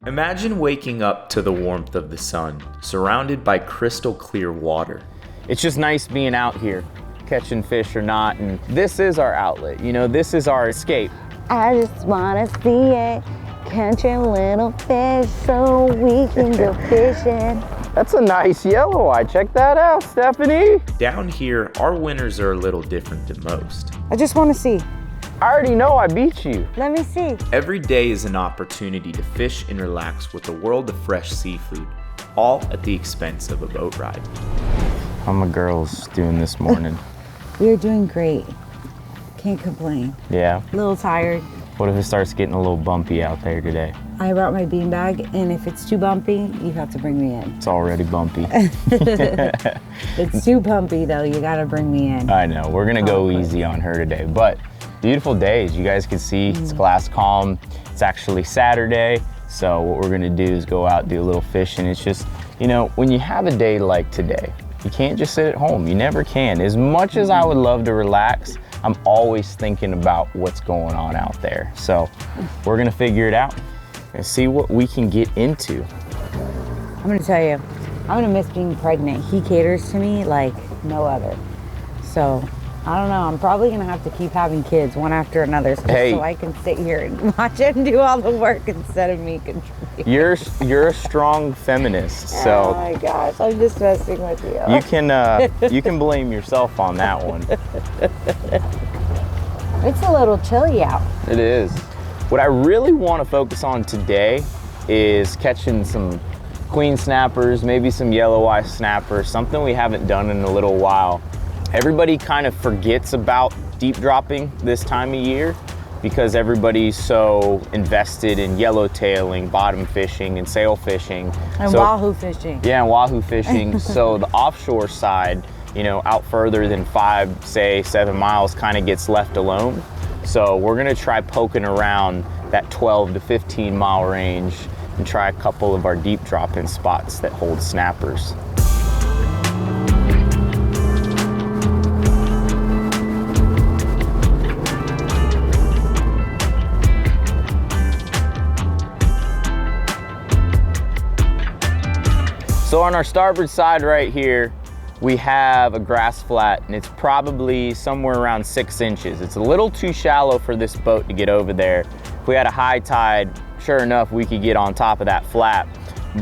Imagine waking up to the warmth of the sun, surrounded by crystal clear water. It's just nice being out here, catching fish or not, and this is our outlet. You know, this is our escape. I just wanna see it, catch a little fish so we can go fishing. That's a nice yellow eye. Check that out, Stephanie. Down here, our winters are a little different than most. I just wanna see. I already know I beat you. Let me see. Every day is an opportunity to fish and relax with a world of fresh seafood, all at the expense of a boat ride. How my girls doing this morning? We're doing great. Can't complain. Yeah? A little tired. What if it starts getting a little bumpy out there today? I brought my beanbag, and if it's too bumpy, you have to bring me in. It's already bumpy. It's too bumpy though, you gotta bring me in. I know, we're gonna go easy on her today, but beautiful days. You guys can see it's glass calm. It's actually Saturday, so what we're gonna do is go out, do a little fishing. It's just, you know, when you have a day like today, you can't just sit at home. You never can. As much as I would love to relax, I'm always thinking about what's going on out there. So we're gonna figure it out and see what we can get into. I'm gonna tell you, I'm gonna miss being pregnant. He caters to me like no other. So, I don't know, I'm probably gonna have to keep having kids one after another so I can sit here and watch it and do all the work instead of me contributing. You're a strong feminist, so. Oh my gosh, I'm just messing with you. You can blame yourself on that one. It's a little chilly out. It is. What I really want to focus on today is catching some queen snappers, maybe some yellow eye snappers, something we haven't done in a little while. Everybody kind of forgets about deep dropping this time of year because everybody's so invested in yellowtailing, bottom fishing, and sail fishing. And wahoo fishing. Yeah, and wahoo fishing. So the offshore side, you know, out further than 5, say 7 miles kind of gets left alone. So we're gonna try poking around that 12 to 15 mile range and try a couple of our deep dropping spots that hold snappers. So on our starboard side right here, we have a grass flat, and it's probably somewhere around 6 inches. It's a little too shallow for this boat to get over there. If we had a high tide, sure enough, we could get on top of that flat.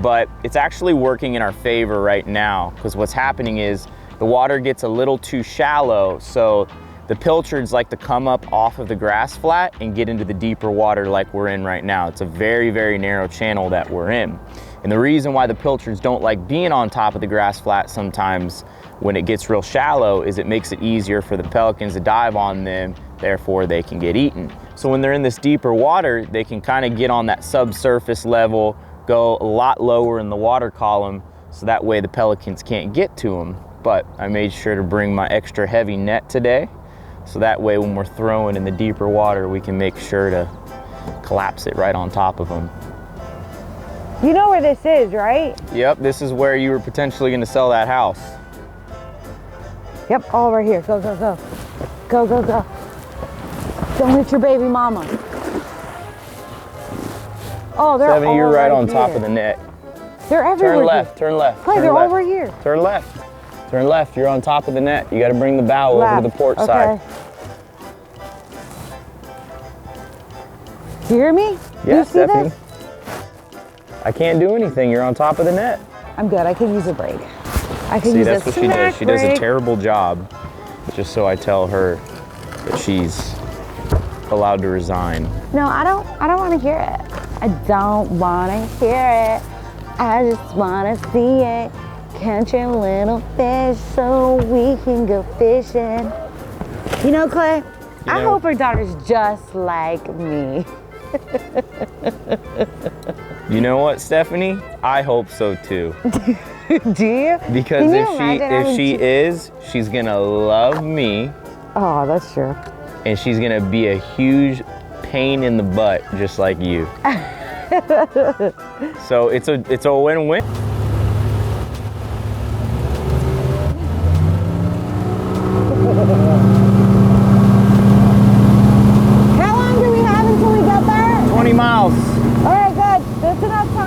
But it's actually working in our favor right now, because what's happening is the water gets a little too shallow, so the pilchards like to come up off of the grass flat and get into the deeper water like we're in right now. It's a very, very narrow channel that we're in. And the reason why the pilchards don't like being on top of the grass flat sometimes when it gets real shallow is it makes it easier for the pelicans to dive on them, therefore they can get eaten. So when they're in this deeper water, they can kind of get on that subsurface level, go a lot lower in the water column, so that way the pelicans can't get to them. But I made sure to bring my extra heavy net today, so that way when we're throwing in the deeper water, we can make sure to collapse it right on top of them. You know where this is, right? Yep, this is where you were potentially gonna sell that house. Yep, all right here. Go, go, go. Go, go, go. Don't hit your baby mama. Oh, they're Stephanie, you're right on here. top of the net. They're everywhere. Turn left, turn left. Clay, they're over here. Turn left. Turn left, you're on top of the net. You gotta bring the bow over to the port side. Do you hear me? Yes, you see Stephanie. this? I can't do anything, you're on top of the net. I'm good, I can use a break. I can See, use that's a what she does. She does a break. terrible job, just so I tell her that she's allowed to resign. No, I don't want to hear it. I don't want to hear it. I just want to see it. Catch a little fish so we can go fishing. You know, Clay, I hope her daughter's just like me. You know what, Stephanie? I hope so too. Do you? Because if she is, she's gonna love me. Oh, that's true. And she's gonna be a huge pain in the butt, just like you. So it's a win-win. How long do we have until we get there? 20 miles. All right, good. That's enough time.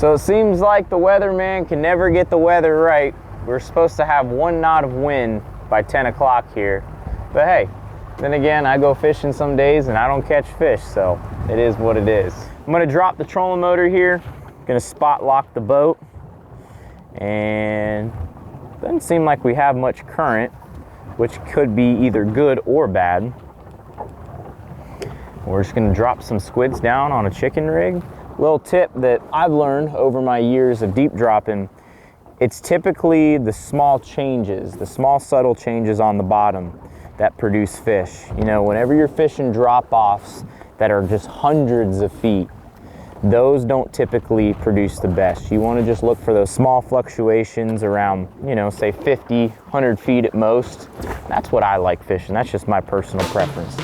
So it seems like the weatherman can never get the weather right. We're supposed to have 1 knot of wind by 10 o'clock here. But hey, then again, I go fishing some days and I don't catch fish, so it is what it is. I'm gonna drop the trolling motor here, gonna spot lock the boat, and doesn't seem like we have much current, which could be either good or bad. We're just gonna drop some squids down on a chicken rig. Little tip that I've learned over my years of deep dropping, it's typically the small changes, the small subtle changes on the bottom that produce fish. You know, whenever you're fishing drop-offs that are just hundreds of feet, those don't typically produce the best. You want to just look for those small fluctuations around, you know, say 50, 100 feet at most. That's what I like fishing. That's just my personal preference.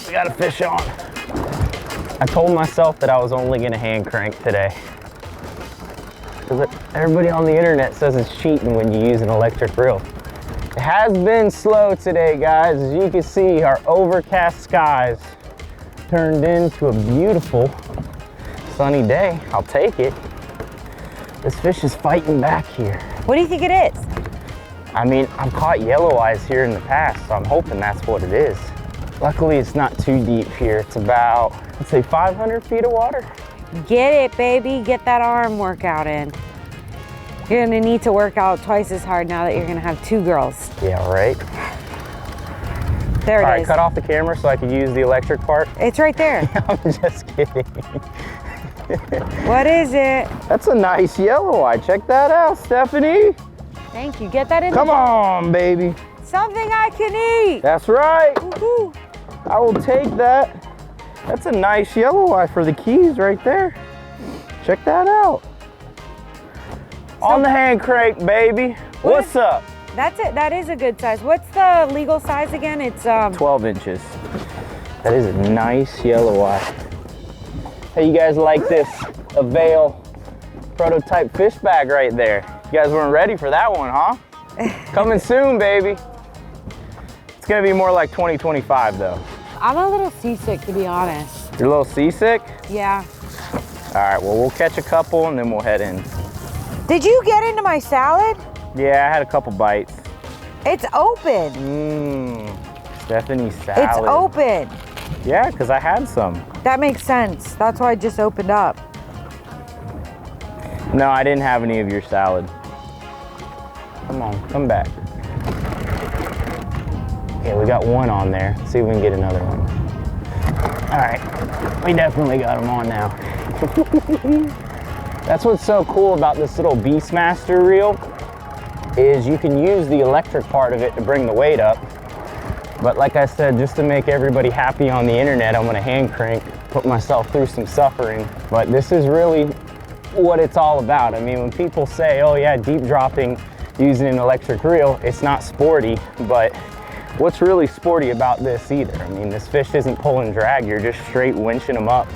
We got a fish on. I told myself that I was only going to hand crank today. Because everybody on the internet says it's cheating when you use an electric reel. It has been slow today, guys. As you can see, our overcast skies turned into a beautiful sunny day. I'll take it. This fish is fighting back here. What do you think it is? I mean, I've caught yellow eyes here in the past, so I'm hoping that's what it is. Luckily, it's not too deep here. It's about, let's say, 500 feet of water. Get it, baby. Get that arm workout in. You're gonna need to work out twice as hard now that you're gonna have 2 girls. Yeah, right. There it is. All right, cut off the camera so I can use the electric part. It's right there. I'm just kidding. What is it? That's a nice yellow eye. Check that out, Stephanie. Thank you. Get that in. Come on, baby. Something I can eat. That's right. Woohoo. I will take that. That's a nice yellow eye for the keys right there. Check that out. On the hand crank, baby. What's up? That's it. That is a good size. What's the legal size again? It's 12 inches. That is a nice yellow eye. Hey, you guys like this Avail prototype fish bag right there? You guys weren't ready for that one, huh? Coming soon, baby. It's gonna be more like 2025 though. I'm a little seasick, to be honest. You're a little seasick? Yeah. All right, well, we'll catch a couple and then we'll head in. Did you get into my salad? Yeah, I had a couple bites. It's open. Stephanie's salad. It's open. Yeah, because I had some. That makes sense. That's why I just opened up. No, I didn't have any of your salad. Come on, come back. Yeah, we got one on there. Let's see if we can get another one. All right, we definitely got them on now. That's what's so cool about this little Beastmaster reel is you can use the electric part of it to bring the weight up. But like I said, just to make everybody happy on the internet, I'm gonna hand crank, put myself through some suffering. But this is really what it's all about. I mean, when people say, oh yeah, deep dropping using an electric reel, it's not sporty, but what's really sporty about this either? I mean, this fish isn't pulling drag, you're just straight winching them up.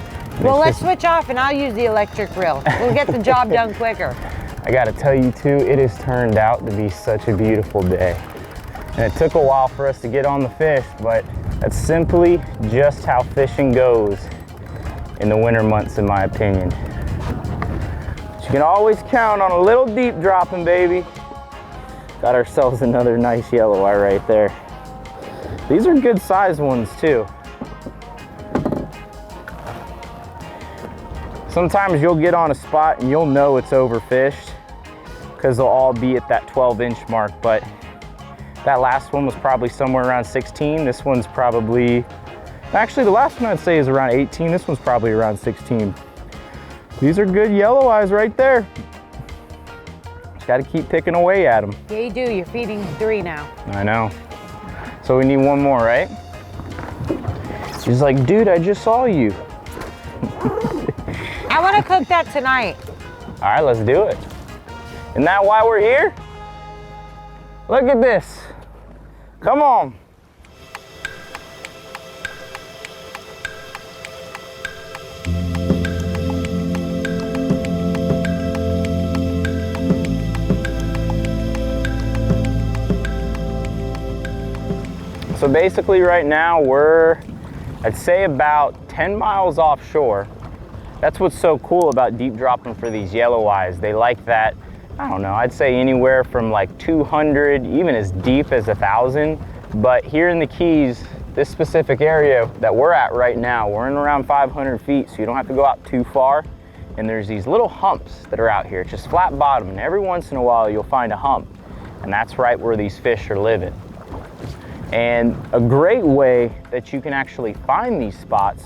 Well, let's switch off and I'll use the electric reel. We'll get the job done quicker. I gotta tell you too, it has turned out to be such a beautiful day. And it took a while for us to get on the fish, but that's simply just how fishing goes in the winter months, in my opinion. But you can always count on a little deep dropping, baby. Got ourselves another nice yellow eye right there. These are good sized ones too. Sometimes you'll get on a spot and you'll know it's overfished because they'll all be at that 12-inch mark, but that last one was probably somewhere around 16. This one's probably, actually the last one I'd say is around 18. This one's probably around 16. These are good yellow eyes right there. Just gotta keep picking away at them. Yeah, you do. You're feeding 3 now. I know. So we need one more, right? She's like, dude, I just saw you. I want to cook that tonight. All right, let's do it. Isn't that why we're here? Look at this. Come on. So basically right now we're, I'd say about 10 miles offshore. That's what's so cool about deep dropping for these yellow eyes. They like that, I don't know, I'd say anywhere from like 200, even as deep as 1,000. But here in the Keys, this specific area that we're at right now, we're in around 500 feet, so you don't have to go out too far. And there's these little humps that are out here. It's just flat bottom, and every once in a while you'll find a hump. And that's right where these fish are living. And a great way that you can actually find these spots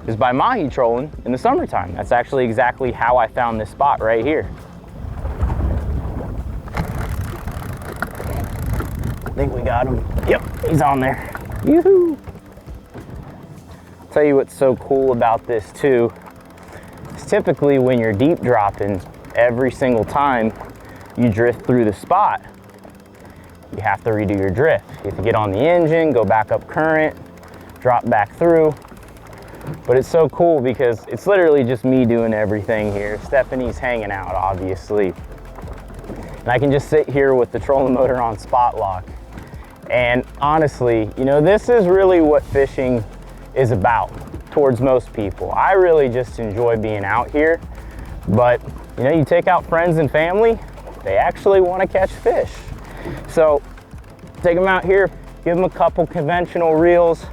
is by mahi trolling in the summertime. That's actually exactly how I found this spot right here. I think we got him. Yep, he's on there. Yoo-hoo! I'll tell you what's so cool about this too, is typically when you're deep dropping, every single time you drift through the spot, you have to redo your drift. You have to get on the engine, go back up current, drop back through. But it's so cool because it's literally just me doing everything here. Stephanie's hanging out, obviously. And I can just sit here with the trolling motor on spot lock. And honestly, you know, this is really what fishing is about towards most people. I really just enjoy being out here. But, you know, you take out friends and family, they actually want to catch fish. So take them out here, give them a couple conventional reels,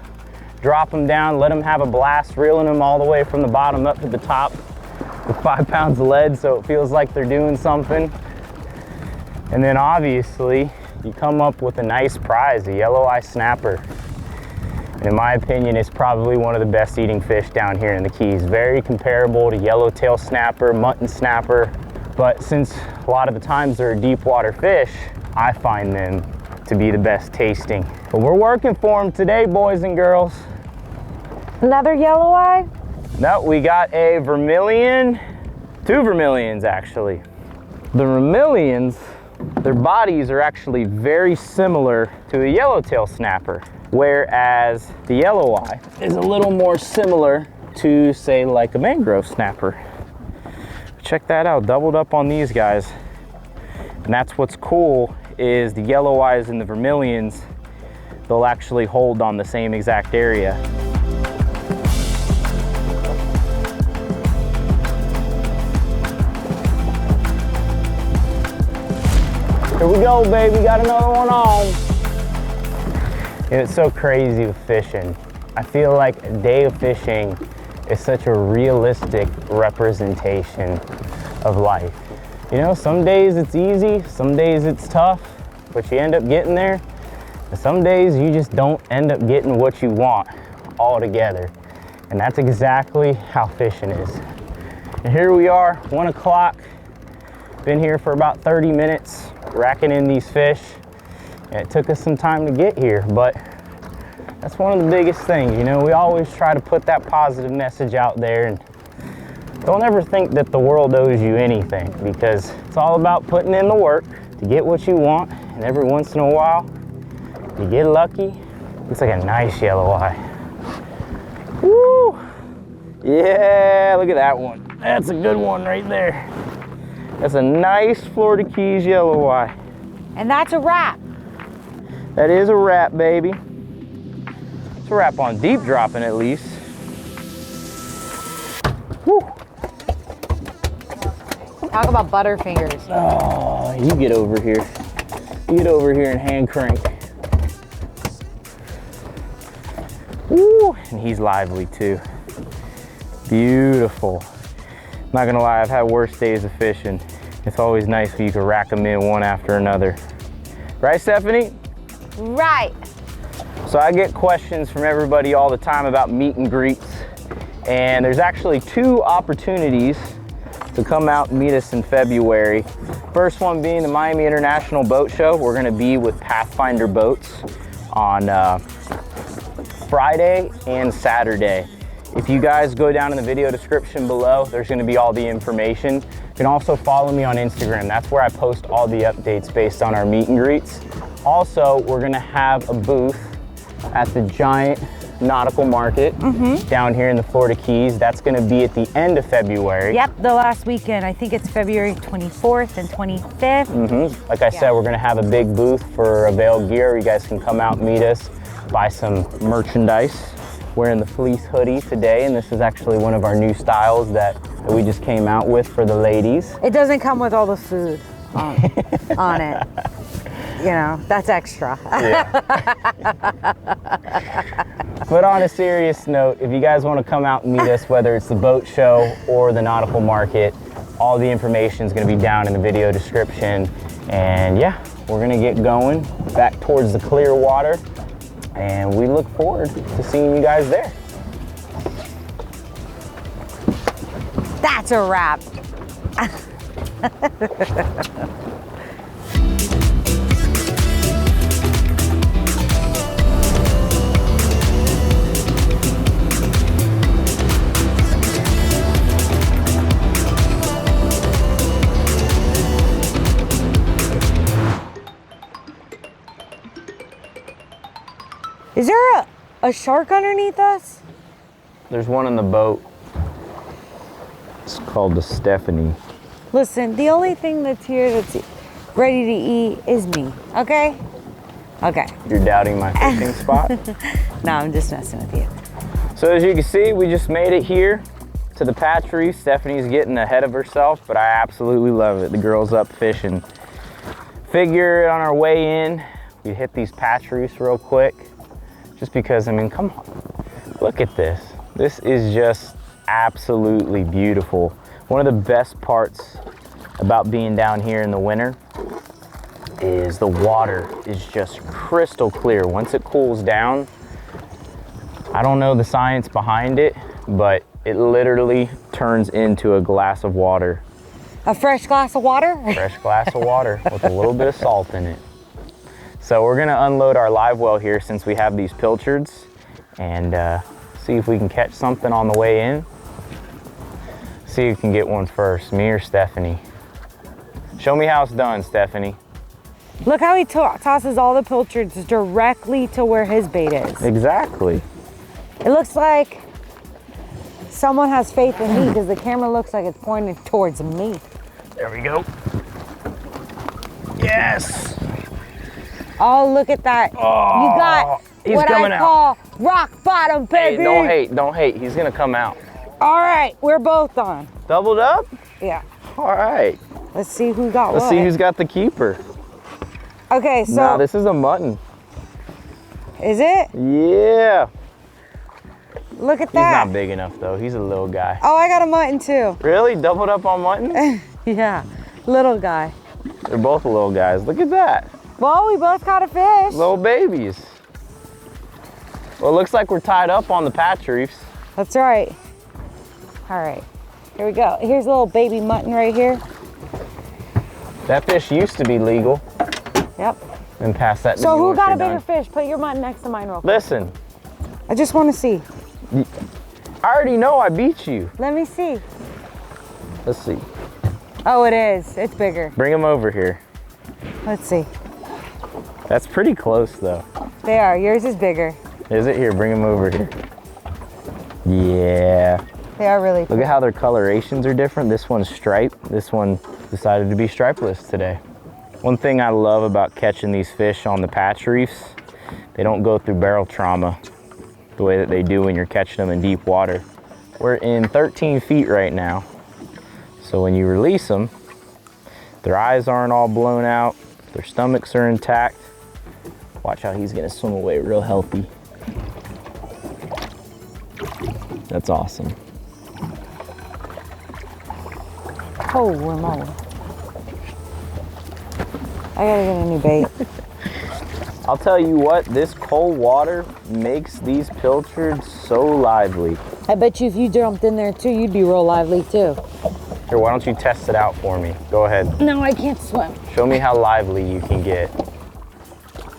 drop them down, let them have a blast, reeling them all the way from the bottom up to the top with 5 pounds of lead so it feels like they're doing something. And then obviously you come up with a nice prize, a yellow eye snapper. In my opinion, it's probably one of the best eating fish down here in the Keys. Very comparable to yellowtail snapper, mutton snapper. But since a lot of the times they're a deep water fish, I find them to be the best tasting. But we're working for them today, boys and girls. Another yellow eye? No, we got a vermilion, 2 vermilions actually. The vermilions, their bodies are actually very similar to a yellowtail snapper, whereas the yellow eye is a little more similar to, say, like a mangrove snapper. Check that out, doubled up on these guys. And that's what's cool, is the yellow eyes and the vermilions, they'll actually hold on the same exact area. Here we go, baby, got another one on. It's so crazy with fishing. I feel like a day of fishing is such a realistic representation of life. You know, some days it's easy, some days it's tough, but you end up getting there. And some days you just don't end up getting what you want altogether. And that's exactly how fishing is. And here we are, 1 o'clock. Been here for about 30 minutes, racking in these fish. And it took us some time to get here, but that's one of the biggest things. You know, we always try to put that positive message out there, and don't ever think that the world owes you anything, because it's all about putting in the work to get what you want. And every once in a while, you get lucky. Looks like a nice yellow eye. Woo! Yeah, look at that one. That's a good one right there. That's a nice Florida Keys yellow eye. And that's a wrap. That is a wrap, baby. It's a wrap on deep dropping at least. Woo! Talk about butterfingers. Oh, you get over here. You get over here and hand crank. Woo! And he's lively too. Beautiful. Not gonna lie, I've had worse days of fishing. It's always nice when you can rack them in one after another. Right, Stephanie? Right. So I get questions from everybody all the time about meet and greets. And there's actually 2 opportunities to come out and meet us in February. First one being the Miami International Boat Show. We're gonna be with Pathfinder Boats on Friday and Saturday. If you guys go down in the video description below, there's gonna be all the information. You can also follow me on Instagram. That's where I post all the updates based on our meet and greets. Also, we're gonna have a booth at the giant Nautical Market down here in the Florida Keys. That's gonna be at the end of February. Yep, the last weekend. I think it's February 24th and 25th. Like I said, we're gonna have a big booth for Avail gear. You guys can come out and meet us. buy some merchandise. Wearing the fleece hoodie today, and this is actually one of our new styles that we just came out with for the ladies. It doesn't come with all the food on it. You know, that's extra. Yeah. But on a serious note, if you guys want to come out and meet us, whether it's the boat show or the nautical market, all the information is going to be down in the video description. And yeah, we're going to get going back towards the clear water. And we look forward to seeing you guys there. That's a wrap. Is there a shark underneath us? There's one in the boat. It's called the Stephanie. Listen, the only thing that's here that's ready to eat is me, okay? Okay. You're doubting my fishing spot? No, I'm just messing with you. So as you can see, we just made it here to the patch reef. Stephanie's getting ahead of herself, but I absolutely love it. The girl's up fishing. Figure on our way in, we hit these patch reefs real quick. Just because, I mean, come on, look at this. This is just absolutely beautiful. One of the best parts about being down here in the winter is the water is just crystal clear. Once it cools down, I don't know the science behind it, but it literally turns into a glass of water. A fresh glass of water? Fresh glass of water with a little bit of salt in it. So we're gonna unload our live well here since we have these pilchards and see if we can catch something on the way in. See who can get one first, me or Stephanie. Show me how it's done, Stephanie. Look how he tosses all the pilchards directly to where his bait is. Exactly. It looks like someone has faith in me because the camera looks like it's pointed towards me. There we go. Yes. Oh, look at that. Oh, you got what I call rock bottom, baby. Hey, don't hate. He's gonna come out. All right, we're both on. Doubled up? Yeah. All right. Let's see who got Let's what. see who's got the keeper. Okay, so. Nah, this is a mutton. Is it? Yeah. Look at He's that. not big enough though. He's a little guy. Oh, I got a mutton too. Really? Doubled up on mutton? Yeah, little guy. They're both little guys. Look at that. Well, we both caught a fish. Little babies. Well, it looks like we're tied up on the patch reefs. That's right. All right, here we go. Here's a little baby mutton right here. That fish used to be legal. Yep. And past that. So who got a bigger fish? Put your mutton next to mine real quick. Listen. I just want to see. I already know I beat you. Let me see. Let's see. Oh, it is. It's bigger. Bring him over here. Let's see. That's pretty close though. They are. Yours is bigger. Is it? Here, bring him over here. Yeah. They are really Look at how their colorations are different. This one's striped. This one decided to be stripeless today. One thing I love about catching these fish on the patch reefs, they don't go through barrel trauma the way that they do when you're catching them in deep water. We're in 13 feet right now. So when you release them, their eyes aren't all blown out, their stomachs are intact. Watch how he's gonna swim away real healthy. That's awesome. Holy moly. I gotta get a new bait. I'll tell you what, this cold water makes these pilchards so lively. I bet you if you jumped in there too, you'd be real lively too. Here, why don't you test it out for me? Go ahead. No, I can't swim. Show me how lively you can get.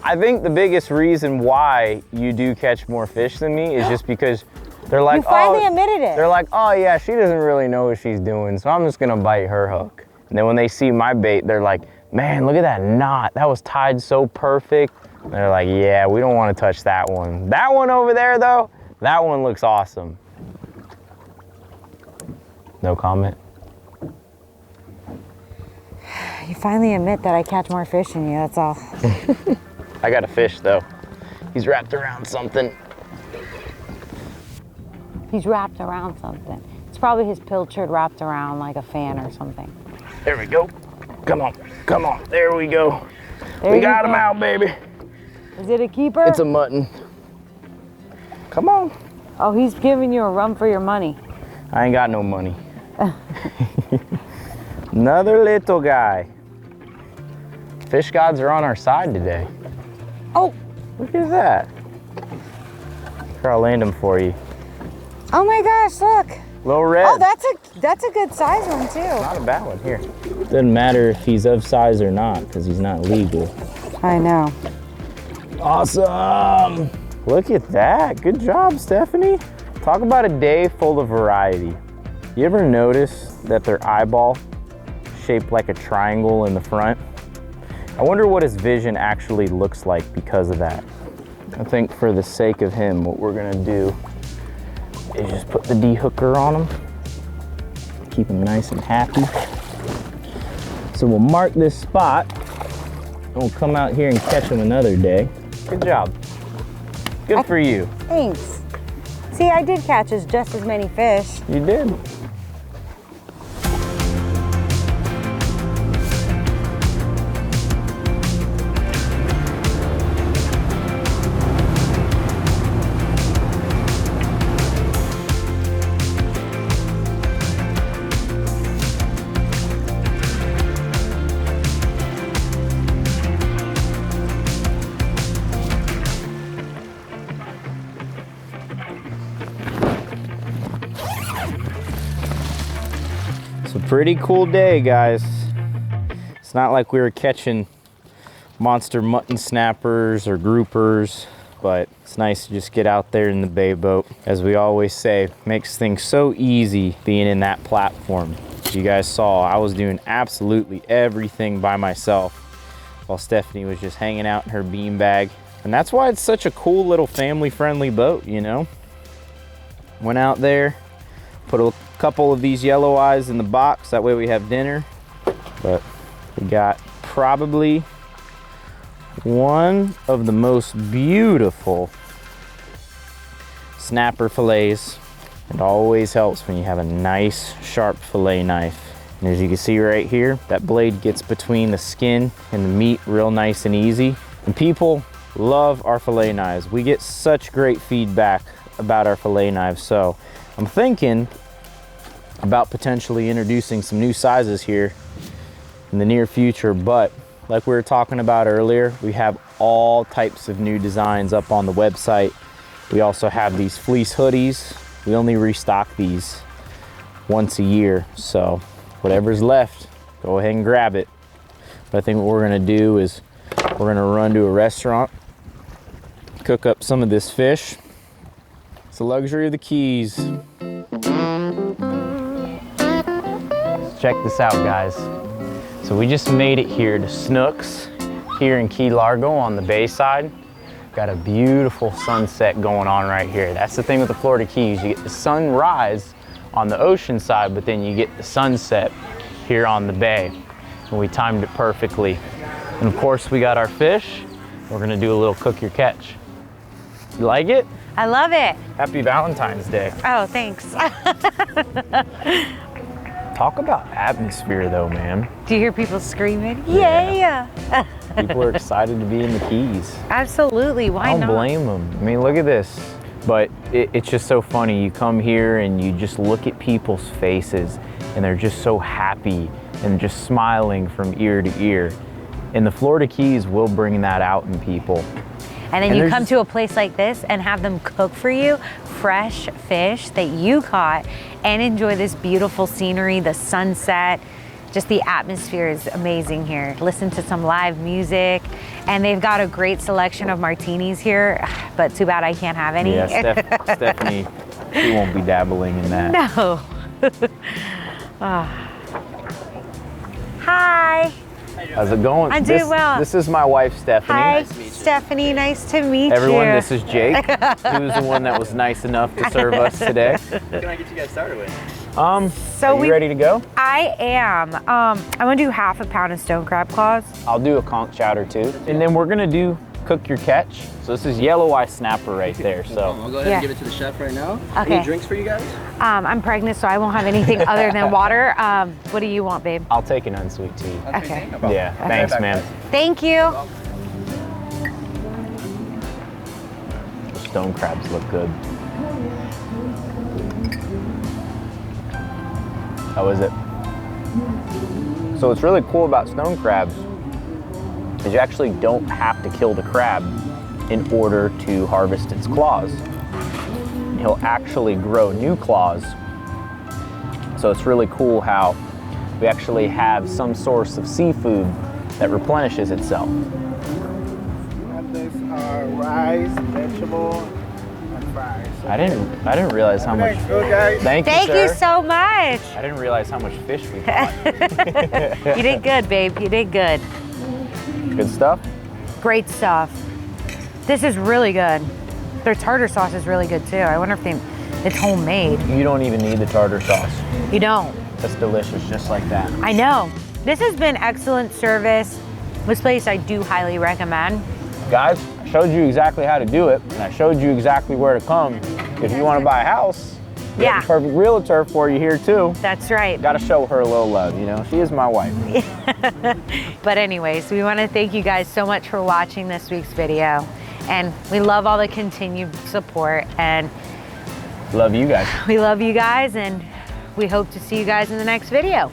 I think the biggest reason why you do catch more fish than me is just because they're like, you finally admitted it. They're like, oh yeah, she doesn't really know what she's doing, so I'm just gonna bite her hook. And then when they see my bait, they're like, man, look at that knot. That was tied so perfect. And they're like, yeah, we don't want to touch that one. That one over there though, that one looks awesome. No comment? You finally admit that I catch more fish than you, that's all. I got a fish though. He's wrapped around something. He's wrapped around something. It's probably his pilchard wrapped around like a fan or something. There we go. Come on, come on. There we go. There We you got go. him out, baby. Is it a keeper? It's a mutton. Come on. Oh, he's giving you a run for your money. I ain't got no money. Another little guy. Fish gods are on our side today. Oh, Look at that. Here, I'll land him for you. oh my gosh, look. Little red. Oh, that's a good size one too. Not a bad one. Here. Doesn't matter if he's of size or not because he's not legal. I know. Awesome. Look at that. Good job, Stephanie. Talk about a day full of variety. You ever notice that their eyeball shaped like a triangle in the front? I wonder what his vision actually looks like because of that. I think for the sake of him, what we're gonna do is just put the D-hooker on him. Keep him nice and happy. So we'll mark this spot and we'll come out here and catch him another day. Good job. Good for you. Thanks. See, I did catch just as many fish. You did. It's a pretty cool day, guys. It's not like we were catching monster mutton snappers or groupers, but it's nice to just get out there in the bay boat. As we always say, makes things so easy being in that platform. As you guys saw, I was doing absolutely everything by myself while Stephanie was just hanging out in her beanbag. And that's why it's such a cool little family-friendly boat, you know? Went out there, put a couple of these yellow eyes in the box, that way we have dinner. But we got probably one of the most beautiful snapper fillets. It always helps when you have a nice sharp fillet knife. And as you can see right here, that blade gets between the skin and the meat real nice and easy. And people love our fillet knives. We get such great feedback about our fillet knives. So I'm thinking about potentially introducing some new sizes here in the near future, but like we were talking about earlier, we have all types of new designs up on the website. We also have these fleece hoodies. We only restock these once a year, so whatever's left, go ahead and grab it. But I think what we're gonna do is we're gonna run to a restaurant, cook up some of this fish. It's the luxury of the Keys. Check this out, guys. So we just made it here to Snooks here in Key Largo on the bay side. Got a beautiful sunset going on right here. That's the thing with the Florida Keys. You get the sunrise on the ocean side, but then you get the sunset here on the bay. And we timed it perfectly. And of course, we got our fish. We're gonna do a little cook your catch. You like it? I love it. Happy Valentine's Day. Oh, thanks. Talk about atmosphere though, man. Do you hear people screaming? Yeah. People are excited to be in the Keys. Absolutely, why I don't not? blame them. I mean, look at this. But it's just so funny. You come here and you just look at people's faces and they're just so happy and just smiling from ear to ear. And the Florida Keys will bring that out in people. And then you come to a place like this and have them cook for you fresh fish that you caught and enjoy this beautiful scenery, the sunset. Just the atmosphere is amazing here. Listen to some live music, and they've got a great selection of martinis here, but too bad I can't have any. Yeah, Stephanie, she won't be dabbling in that. No. Hi. How's it going? I'm doing well. This is my wife, Stephanie. Hi, nice to meet you. Stephanie, nice to meet Everyone, you. this is Jake. He was the one that was nice enough to serve us today. What can I get you guys started with? So are you ready to go? I am. I'm gonna do half a pound of stone crab claws. I'll do a conch chowder too. And then we're gonna do cook your catch. So this is yellow eye snapper right there. So I'll go ahead and give it to the chef right now. Okay. Any drinks for you guys? I'm pregnant, so I won't have anything other than water. What do you want, babe? I'll take an unsweet tea. Okay. Yeah, thanks, man. Thank you. The stone crabs look good. How is it? So what's really cool about stone crabs is you actually don't have to kill the crab in order to harvest its claws. He'll actually grow new claws. So it's really cool how we actually have some source of seafood that replenishes itself. And there's rice, vegetable, and fries. I didn't realize how much. Thanks, good guys. Thank you, Thank sir. you so much. I didn't realize how much fish we caught. You did good, babe. You did good. Good stuff. Great stuff. This is really good. Their tartar sauce is really good too. I wonder if it's homemade. You don't even need the tartar sauce. You don't. That's delicious, just like that. I know. This has been excellent service. This place I do highly recommend. Guys, I showed you exactly how to do it, and I showed you exactly where to come. If you want to buy a house, we have the perfect realtor for you here too. That's right. Got to show her a little love, you know? She is my wife. But anyways, we want to thank you guys so much for watching this week's video. And we love all the continued support, and Love you guys. we love you guys, and we hope to see you guys in the next video.